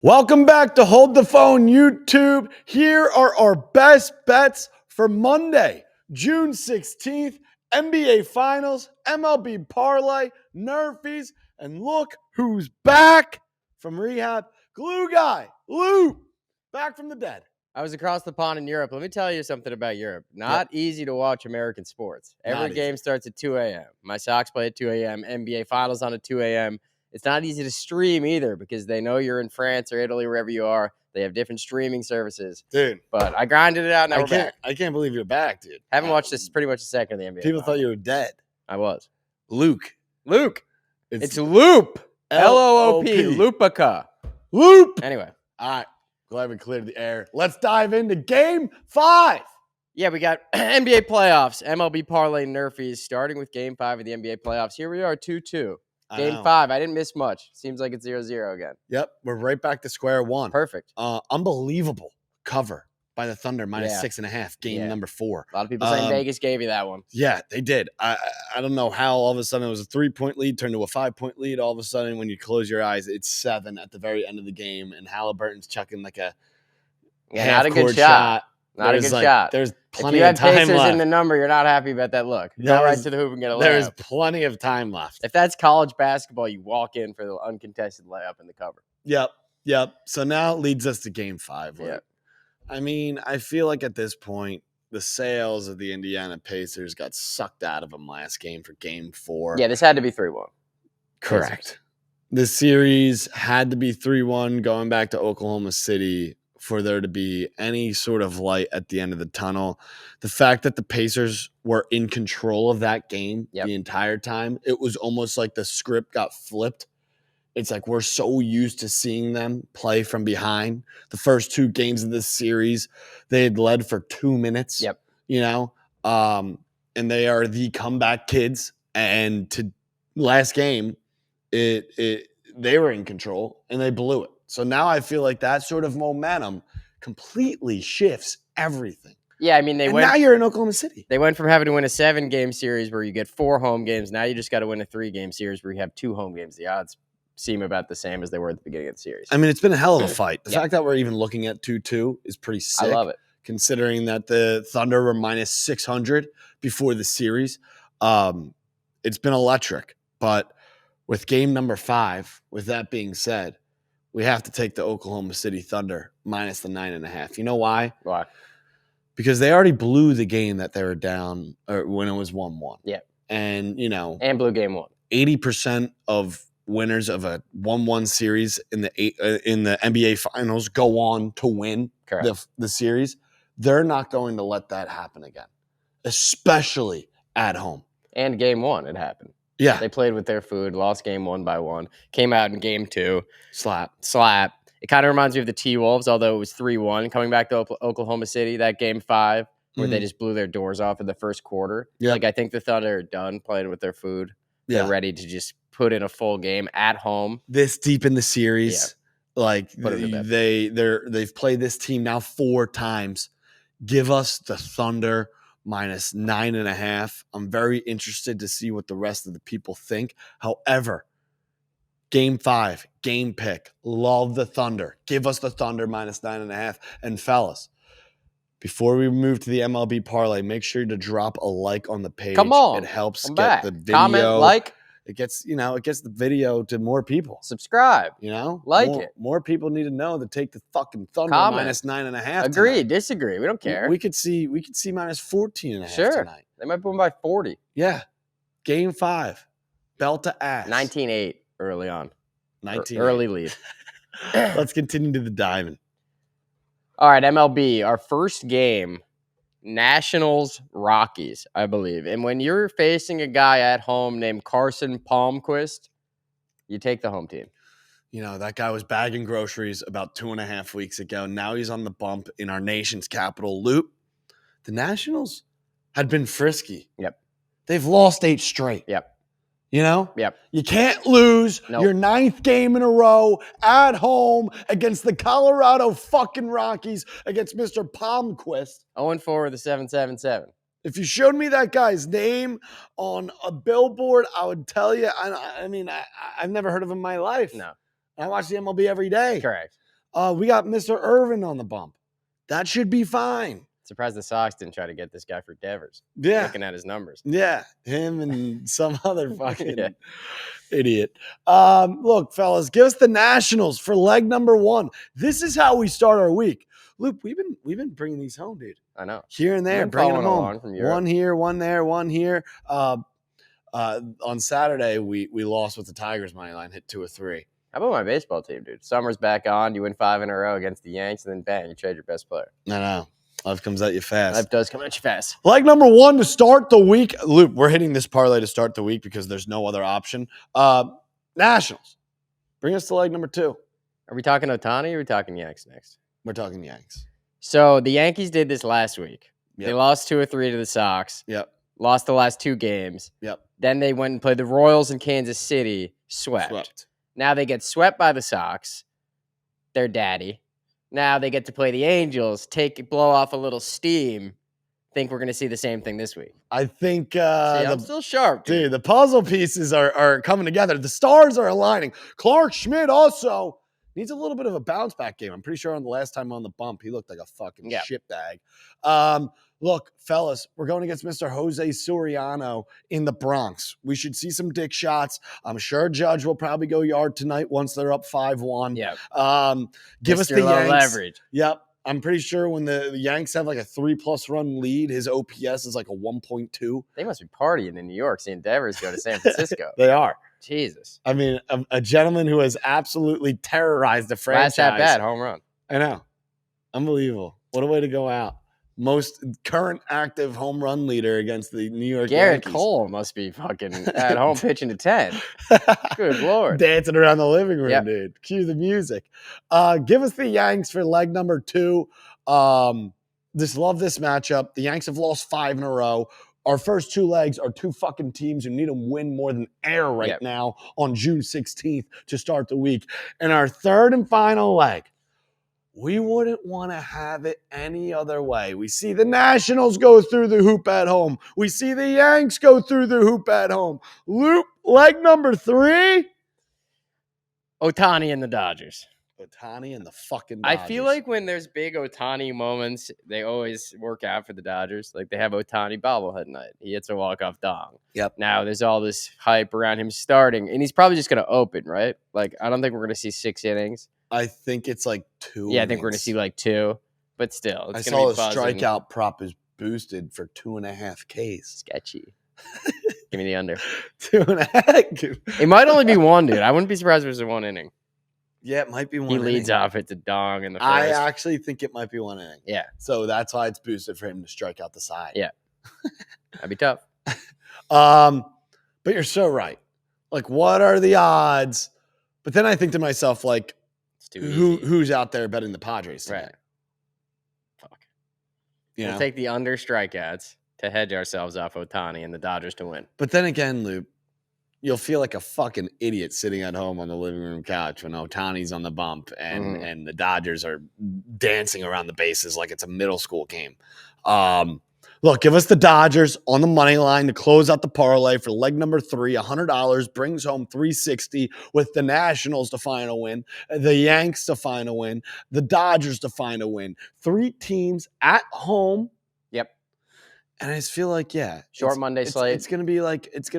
Welcome back to Hold the Phone YouTube. Here are our best bets for Monday, June 16th. NBA Finals, MLB Parlay, Nerfies, and look who's back from rehab. Glue Guy, Lou, back from the dead. I was across the pond in Europe. Let me tell you something about Europe. Not easy to watch American sports. Every game starts at 2 a.m. My Sox play at 2 a.m. NBA Finals on at 2 a.m. It's not easy to stream either because they know you're in France or Italy, wherever you are. They have different streaming services. Dude. But I grinded it out and now we're back. I can't believe you're back, dude. Haven't watched this pretty much a second of the NBA People Finals. thought you were dead. I was. Luke. It's Loop. L-O-O-P. Lupica. Loop. Anyway. All right. Glad we cleared the air. Let's dive into Game 5. Yeah, we got NBA playoffs, MLB Parlay Nerfies, starting with Game 5 of the NBA playoffs. Here we are, 2-2. Game 5. I didn't miss much. Seems like it's 0-0 again. Yep. We're right back to square one. Perfect. Unbelievable cover by the Thunder, minus 6.5, game number 4. A lot of people saying Vegas gave you that one. Yeah, they did. I don't know how all of a sudden it was a 3-point lead turned to a 5-point lead. All of a sudden, when you close your eyes, it's 7 at the very end of the game, and Halliburton's chucking like a not a good shot. Not a good shot. There's plenty if you of time Pacers left. In the number, you're not happy about that look. Go right to the hoop and get a layup. There's plenty of time left. If that's college basketball, you walk in for the uncontested layup in the cover. Yep. So now it leads us to Game 5. Yep. I mean, I feel like at this point, the sails of the Indiana Pacers got sucked out of them last game for Game 4. Yeah, this had to be 3-1. Correct. Pacers. The series had to be 3-1 going back to Oklahoma City for there to be any sort of light at the end of the tunnel. The fact that the Pacers were in control of that game the entire time, it was almost like the script got flipped. It's like we're so used to seeing them play from behind. The first 2 games of this series, they had led for 2 minutes. And they are the comeback kids. And to last game, they were in control and they blew it. So now I feel like that sort of momentum completely shifts everything. Yeah, I mean, now you're in Oklahoma City. They went from having to win a 7-game series where you get 4 home games. Now you just got to win a 3-game series where you have 2 home games. The odds seem about the same as they were at the beginning of the series. I mean, it's been a hell of a fight. The fact that we're even looking at 2-2 is pretty sick. I love it. Considering that the Thunder were minus 600 before the series. It's been electric. But with game number 5, with that being said, we have to take the Oklahoma City Thunder minus the 9.5. You know why? Why? Because they already blew the game that they were down or when it was 1-1. Yeah. And, and blew game 1. 80% of winners of a 1-1 series in the NBA Finals go on to win the series. They're not going to let that happen again, especially at home. And game 1, it happened. Yeah. They played with their food, lost game 1 by 1, came out in game 2. Slap. It kind of reminds me of the T-Wolves, although it was 3-1. Coming back to Oklahoma City, that game 5, where they just blew their doors off in the first quarter. Yeah. Like, I think the Thunder are done playing with their food. They're ready to just put in a full game at home. This deep in the series, like they've played this team now 4 times. Give us the Thunder minus 9.5. I'm very interested to see what the rest of the people think. However, Game 5, game pick. Love the Thunder. Give us the Thunder minus 9.5. And fellas, before we move to the MLB Parlay, make sure to drop a like on the page. Come on. It helps I'm get back. the video. Comment, like. It gets the video to more people. Subscribe. More people need to know to take the fucking Thunder minus 9.5. Agree, tonight. disagree. We don't care. We could see minus 14.5 tonight. They might win by 40. Yeah. Game 5. Belt to ass. 19-8 early on. 19. Early lead. Let's continue to the diving. All right, MLB, our first game, Nationals Rockies, I believe. And when you're facing a guy at home named Carson Palmquist, you take the home team. That guy was bagging groceries about 2.5 weeks ago. Now he's on the bump in our nation's capital. Loop. The Nationals had been frisky. Yep. They've lost 8 straight. Yep. Yep. You can't lose your 9th game in a row at home against the Colorado fucking Rockies against Mr. Palmquist. 0-4 with a 7.77. If you showed me that guy's name on a billboard, I would tell you. I've never heard of him in my life. No. I watch the MLB every day. Correct. We got Mr. Irvin on the bump. That should be fine. Surprised the Sox didn't try to get this guy for Devers. Yeah. Looking at his numbers. Yeah. Him and some other fucking idiot. Look, fellas, give us the Nationals for leg number 1. This is how we start our week. Luke, we've been bringing these home, dude. I know. Here and there, bringing them home. From Europe. One here, one there, one here. On Saturday, we lost with the Tigers money line, hit 2 or 3. How about my baseball team, dude? Summer's back on. You win 5 in a row against the Yanks, and then bang, you trade your best player. I know. Life comes at you fast. Life does come at you fast. Leg number 1 to start the week. Luke, we're hitting this parlay to start the week because there's no other option. Nationals. Bring us to leg number 2. Are we talking Ohtani or are we talking Yanks next? We're talking Yanks. So the Yankees did this last week. Yep. They lost 2 or 3 to the Sox. Yep. Lost the last 2 games. Yep. Then they went and played the Royals in Kansas City. Swept. Now they get swept by the Sox. Their daddy. Now they get to play the Angels, blow off a little steam. Think we're going to see the same thing this week. I think I'm still sharp, dude. The puzzle pieces are coming together. The stars are aligning. Clark Schmidt also needs a little bit of a bounce back game. I'm pretty sure on the last time on the bump, he looked like a fucking shitbag. Look, fellas, we're going against Mr. Jose Soriano in the Bronx. We should see some dick shots. I'm sure Judge will probably go yard tonight once they're up 5-1. Yep. Give Mr. us the low Yanks. Leverage. Yep. I'm pretty sure when the Yanks have like a 3+ run lead, his OPS is like a 1.2. They must be partying in New York, seeing Devers go to San Francisco. They are. Jesus. I mean, a gentleman who has absolutely terrorized the franchise. Last at bat, home run. I know. Unbelievable. What a way to go out. Most current active home run leader against the New York Garrett Yankees. Cole must be fucking at home pitching to 10. Good Lord. Dancing around the living room, Yep. dude. Cue the music. Give us the Yanks for leg number 2. Just love this matchup. The Yanks have lost 5 in a row. Our first 2 legs are 2 fucking teams who need to win more than air right now on June 16th to start the week. And our third and final leg, we wouldn't want to have it any other way. We see the Nationals go through the hoop at home. We see the Yanks go through the hoop at home. Leg number 3. Ohtani and the Dodgers. Ohtani and the fucking Dodgers. I feel like when there's big Ohtani moments, they always work out for the Dodgers. Like they have Ohtani bobblehead night. He hits a walk-off dong. Yep. Now there's all this hype around him starting, and he's probably just going to open, right? Like I don't think we're going to see 6 innings. I think it's like 2 Yeah, I think we're going to see like 2, but still. I saw the strikeout prop is boosted for 2.5 Ks. Sketchy. Give me the under. 2.5. It might only be 1, dude. I wouldn't be surprised if it was a 1 inning. Yeah, it might be 1 He inning. leads off, it's a dong in the first. I actually think it might be 1 inning. Yeah. So that's why it's boosted for him to strike out the side. Yeah. That'd be tough. But you're so right. Like, what are the odds? But then I think to myself, like, It's too easy. who's out there betting the Padres tonight? Right. Fuck. We'll take the under strikeouts to hedge ourselves off Ohtani and the Dodgers to win. But then again, Lou, you'll feel like a fucking idiot sitting at home on the living room couch when Ohtani's on the bump and the Dodgers are dancing around the bases like it's a middle school game. Look, give us the Dodgers on the money line to close out the parlay for leg number 3. $100 brings home $360 with the Nationals to find a win, the Yanks to find a win, the Dodgers to find a win. 3 teams at home. Yep. And I just feel like, Short Monday slate. It's gonna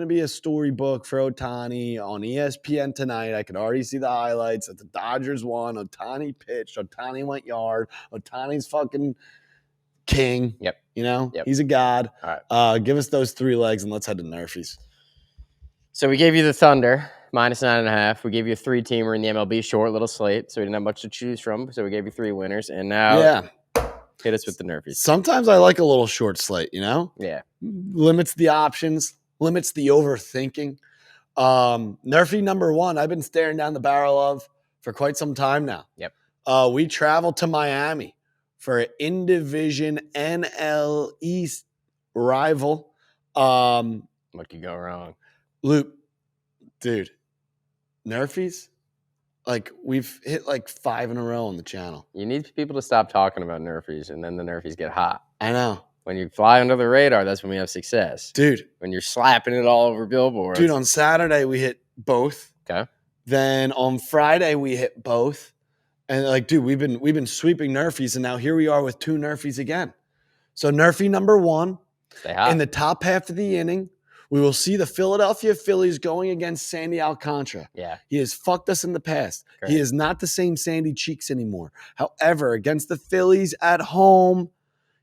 be a storybook for Ohtani on ESPN tonight. I can already see the highlights that the Dodgers won. Ohtani pitched. Ohtani went yard. Ohtani's fucking king. Yep. You know, Yep. he's a god. All right. Give us those 3 legs and let's head to Nerfy's. So we gave you the Thunder, -9.5. We gave you a 3-teamer in the MLB short little slate, so we didn't have much to choose from. So we gave you 3 winners, and now hit us with the Nerfies. Sometimes I like a little short slate, you know? Yeah. Limits the options, limits the overthinking. Nerfy number 1, I've been staring down the barrel of for quite some time now. Yep. We traveled to Miami for an in-division NL East rival. What could go wrong? Luke, dude, Nerfies, like we've hit like 5 in a row on the channel. You need people to stop talking about Nerfies, and then the Nerfies get hot. I know. When you fly under the radar, that's when we have success. Dude. When you're slapping it all over billboards. Dude, on Saturday we hit both. Okay. Then on Friday we hit both. And like, dude, we've been sweeping Nerfies, and now here we are with 2 Nerfies again. So Nerfy number 1 Stay hot. in the top half of the inning. We will see the Philadelphia Phillies going against Sandy Alcantara. Yeah. He has fucked us in the past. Correct. He is not the same Sandy Cheeks anymore. However, against the Phillies at home,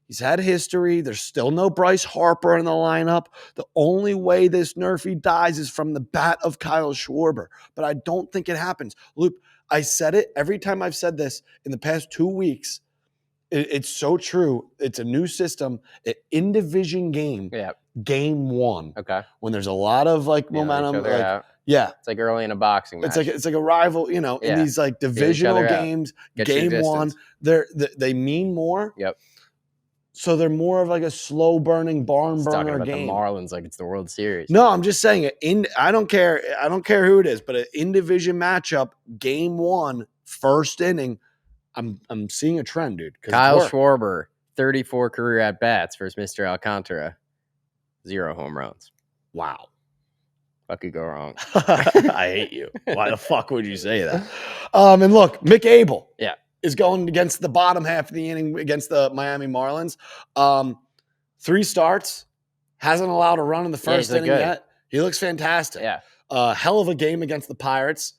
he's had history. There's still no Bryce Harper in the lineup. The only way this Nerfy dies is from the bat of Kyle Schwarber. But I don't think it happens. Loop, I said it every time I've said this in the past 2 weeks. It's so true. It's a new system. An in-division game. Yeah. Game 1. Okay. When there's a lot of like momentum. Yeah. It's like early in a boxing match. It's like a rival, in these like divisional games. Game 1. They mean more. Yep. So they're more of like a slow burning barn burner talking about game. The Marlins like it's the World Series. No, I'm just saying it. I don't care who it is, but an in-division matchup, game 1, first inning. I'm seeing a trend, dude. Kyle Schwarber, 34 career at bats versus Mr. Alcantara, 0 home runs. Wow. What could go wrong? I hate you. Why the fuck would you say that? And look, Mick Abel. Yeah. Is going against the bottom half of the inning against the Miami Marlins. 3 starts, hasn't allowed a run in the first inning yet. He looks fantastic. Yeah. Hell of a game against the Pirates.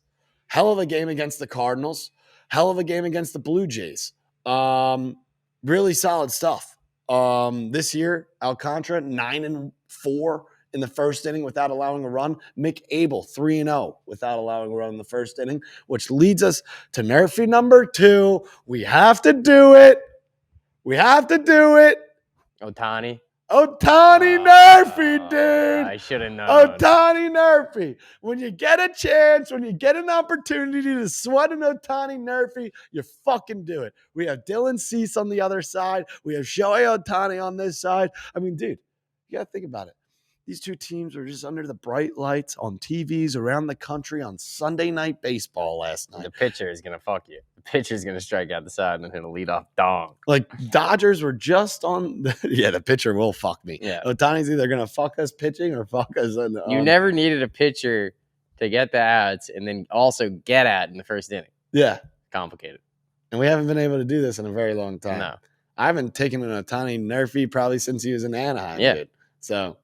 Hell of a game against the Cardinals. Hell of a game against the Blue Jays. Really solid stuff. This year, Alcantara 9-4 in the first inning without allowing a run. Mick Abel 3-0 without allowing a run in the first inning, which leads us to Nerfy number 2. We have to do it. Ohtani Nerfy, dude. I should have known. Ohtani Nerfy. When you get a chance, when you get an opportunity to sweat an Ohtani Nerfy, you fucking do it. We have Dylan Cease on the other side. We have Shohei Ohtani on this side. I mean, dude, you got to think about it. These 2 teams were just under the bright lights on TVs around the country on Sunday Night Baseball last night. The pitcher is going to fuck you. The pitcher is going to strike out the side and then hit a leadoff dong. Like, Dodgers were just on the pitcher will fuck me. Yeah. Ohtani's either going to fuck us pitching or fuck us. You never needed a pitcher to get the outs and then also get at in the first inning. Yeah. Complicated. And we haven't been able to do this in a very long time. No. I haven't taken an Ohtani Nerfy probably since he was in Anaheim. Yeah. Dude. So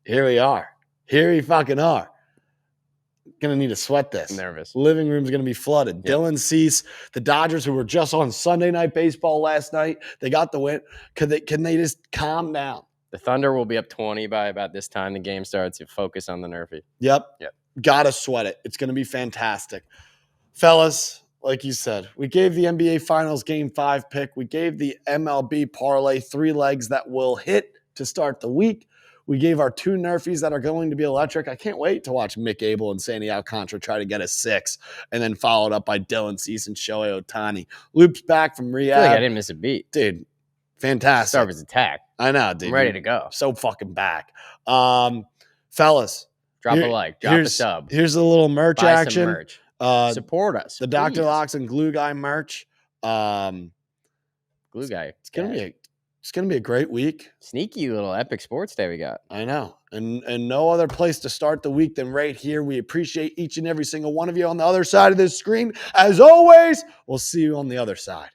here we are. Here we fucking are. Gonna need to sweat this. I'm nervous. Living room's gonna be flooded. Yep. Dylan Cease, the Dodgers, who were just on Sunday Night Baseball last night, they got the win. Can they just calm down? The Thunder will be up 20 by about this time the game starts. You focus on the Nerfy. Yep. Gotta sweat it. It's gonna be fantastic, fellas. Like you said, we gave the NBA Finals Game 5 pick. We gave the MLB Parlay 3 legs that will hit to start the week. We gave our 2 Nerfies that are going to be electric. I can't wait to watch Mick Abel and Sandy Alcantara try to get a 6, and then followed up by Dylan Cease and Shohei Ohtani. Loop's back from rehab. I feel like I didn't miss a beat. Dude, fantastic. Start his attack. I know, dude. I'm ready to go. So fucking back. Fellas. Drop a like. Drop a sub. Here's a little merch Buy action. some merch. Support us. The Dr. Locks and Glue Guy merch. Glue Guy. It's gonna be a great week. Sneaky little epic sports day we got. I know. And no other place to start the week than right here. We appreciate each and every single one of you on the other side of this screen. As always, we'll see you on the other side.